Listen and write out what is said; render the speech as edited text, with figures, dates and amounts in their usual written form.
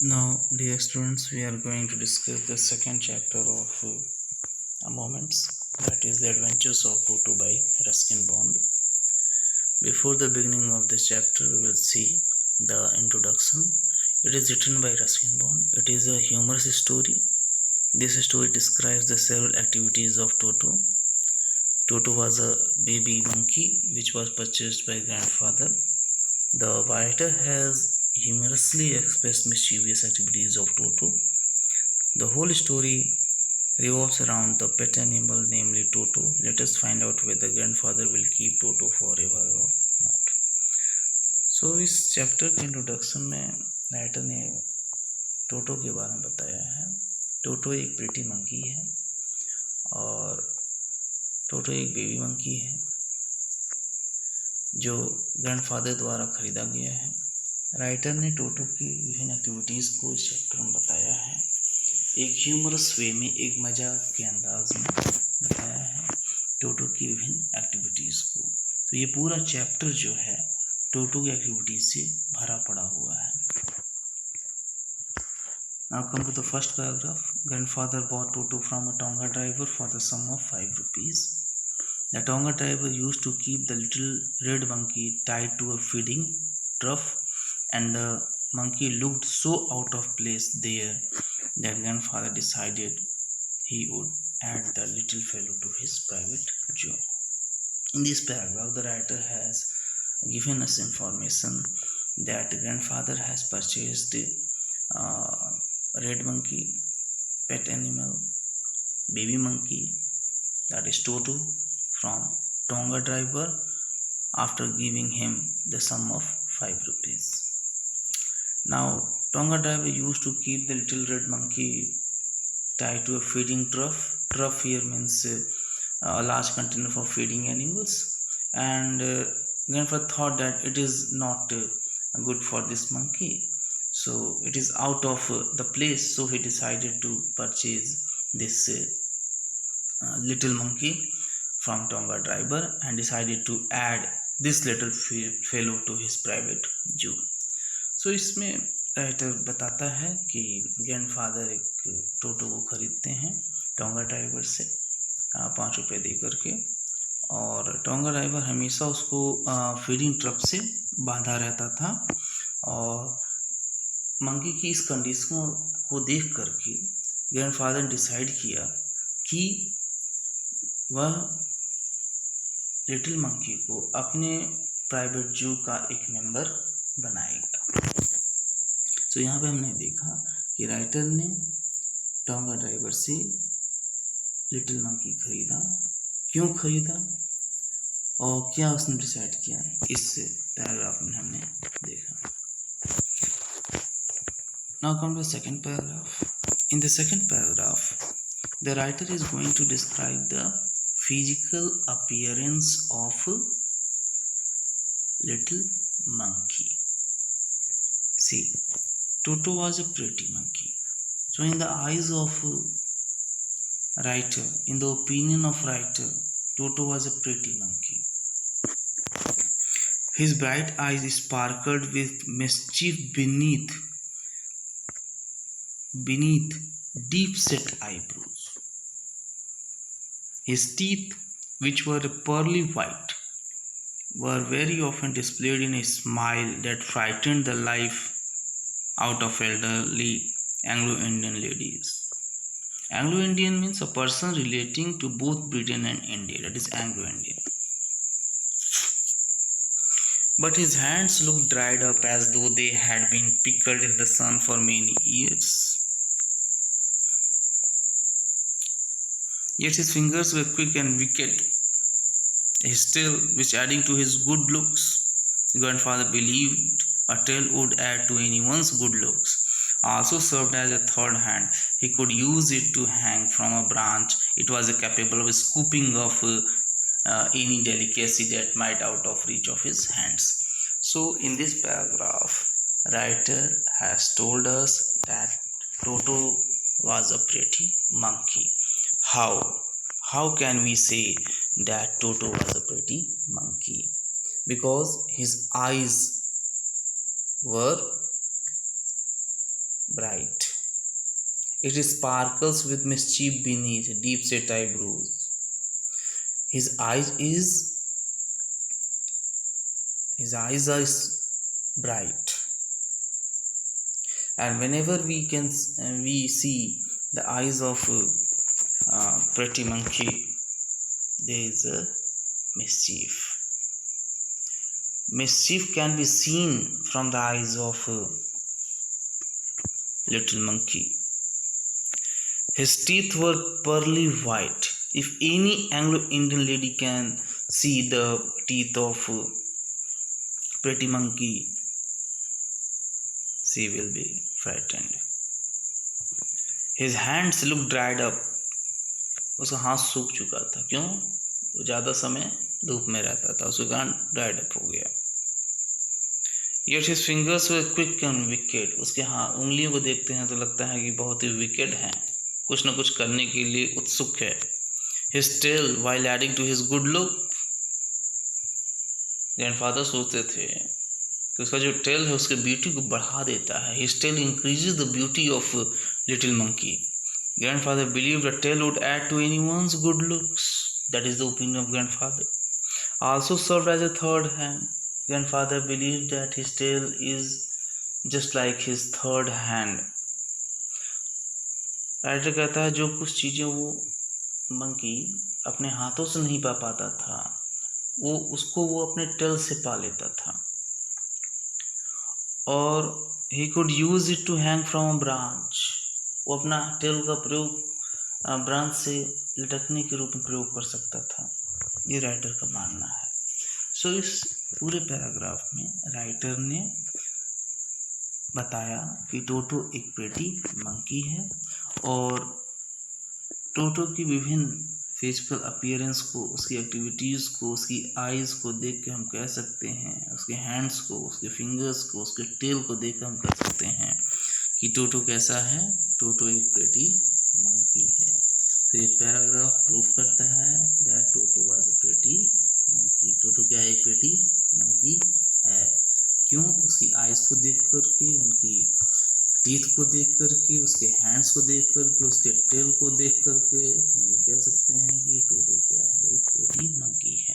Now, dear students, we are going to discuss the second chapter of Moments, that is the Adventures of Toto by Ruskin Bond. Before the beginning of this chapter, we will see the introduction. It is written by Ruskin Bond. It is a humorous story. This story describes the several activities of Toto. Toto was a baby monkey which was purchased by grandfather. The writer has humorously expressed mischievous activities of Toto. The whole story revolves around the pet animal, namely Toto. Let us find out whether grandfather will keep Toto forever or not. So इस chapter के introduction में writer ने टोटो के बारे में बताया है। टोटो एक प्रीटी मंकी है और टोटो एक बेबी मंकी है जो ग्रैंडफादर द्वारा खरीदा गया है। राइटर ने टोटो की विभिन्न एक्टिविटीज़ को इस चैप्टर में बताया है। एक ह्यूमरस वे में, एक मजाक के अंदाज में बताया है टोटो की विभिन्न एक्टिविटीज़ को। तो ये पूरा चैप्टर जो है टोटो की एक्टिविटीज से भरा पड़ा हुआ है। Now come to the first paragraph. Grandfather bought Toto from a tonga driver for the sum of 5 rupees. The Tonga driver used to keep the little red monkey tied to a feeding trough, and the monkey looked so out of place there that grandfather decided he would add the little fellow to his private job. In this paragraph, the writer has given us information that grandfather has purchased red monkey, pet animal, baby monkey, that is Toto, from Tonga driver after giving him the sum of 5 rupees. Now, Tonga driver used to keep the little red monkey tied to a feeding trough. Trough here means a large container for feeding animals, and grandfather thought that it is not good for this monkey, so it is out of the place, so he decided to purchase this little monkey from Tonga driver and decided to add this little fellow to his private zoo. So इसमें writer बताता है कि grandfather एक टोटो को खरीदते हैं tonga driver से 5 रुपये दे करके, और टोंगा ड्राइवर हमेशा उसको फीडिंग ट्रक से बांधा रहता था। और मंकी की इस कंडीशन को देख करके ग्रैंडफादर ने डिसाइड किया कि वह लिटिल मंकी को अपने प्राइवेट जू का एक मेंबर बनाएगा। तो यहाँ पे हमने देखा कि राइटर ने टोंगा ड्राइवर से लिटिल मंकी खरीदा, क्यों खरीदा और क्या उसने डिसाइड किया, इस पैराग्राफ में हमने देखा। Now come to the second paragraph. In the second paragraph, the writer is going to describe the physical appearance of little monkey. See, Toto was a pretty monkey. So in the eyes of writer, in the opinion of writer, Toto was a pretty monkey. His bright eyes sparkled with mischief beneath deep-set eyebrows. His teeth, which were pearly white, were very often displayed in a smile that frightened the life out of elderly Anglo-Indian ladies. Anglo-Indian means a person relating to both Britain and India, that is Anglo-Indian. But his hands looked dried up as though they had been pickled in the sun for many years. Yet his fingers were quick and wicked. His tail, which adding to his good looks, grandfather believed a tail would add to anyone's good looks, also served as a third hand. He could use it to hang from a branch. It was capable of scooping off any delicacy that might out of reach of his hands. So in this paragraph, writer has told us that Toto was a pretty monkey. How can we say that Toto was a pretty monkey? Because his eyes were bright. It sparkles with mischief beneath deep-set eyebrows. His eyes are bright, and whenever we see the eyes of pretty monkey, there is a mischief. Mischief can be seen from the eyes of little monkey. His teeth were pearly white. If any Anglo-Indian lady can see the teeth of pretty monkey, she will be frightened. His hands looked dried up. उसका हाथ सूख चुका था. क्यों? वो ज़्यादा समय धूप में रहता था, उसका हाथ ड्राइड अप हो गया. Yet his fingers were quick and wicked. उसके हाथ उंगलियों को देखते हैं तो लगता है कि बहुत ही विकेड हैं, कुछ न कुछ करने के लिए उत्सुक है. His tail, while adding to his good look, grandfather सोचते थे कि उसका जो टेल है उसके ब्यूटी को बढ़ा देता है. His tail increases the beauty of little monkey. Grandfather believed a tail would add to anyone's good looks. That is the opinion of grandfather. Also served as a third hand. Grandfather believed that his tail is just like his third hand. Writer कहता है जो कुछ चीज़ें वो monkey अपने हाथों से नहीं पा पाता था, वो अपने टेल से पा लेता था. और he could use it to hang from a branch. वो अपना टेल का प्रयोग ब्रांच से लटकने के रूप में प्रयोग कर सकता था. ये राइटर का मानना है. सो इस पूरे पैराग्राफ में राइटर ने बताया कि टोटो एक प्रेटी मंकी है और टोटो की विभिन्न फिजिकल अपीयरेंस को, उसकी एक्टिविटीज़ को, उसकी आइज़ को देख के हम कह सकते हैं, उसके हैंड्स को, उसके फिंगर्स को, उसके टेल को देख कर हम कह सकते हैं कि टोटो कैसा है. टोटो एक प्रेटी मंकी है. तो ये पैराग्राफ प्रूफ करता है that Toto was a pretty monkey. Toto क्या है? एक प्रेटी मंकी है. क्यों? उसकी आइज़ को देख करके, उनकी टीथ को देख करके, उसके हैंड्स को देख करके, उसके टेल को देख करके हम ये कह सकते हैं कि टोटो क्या है? एक प्रेटी मंकी है.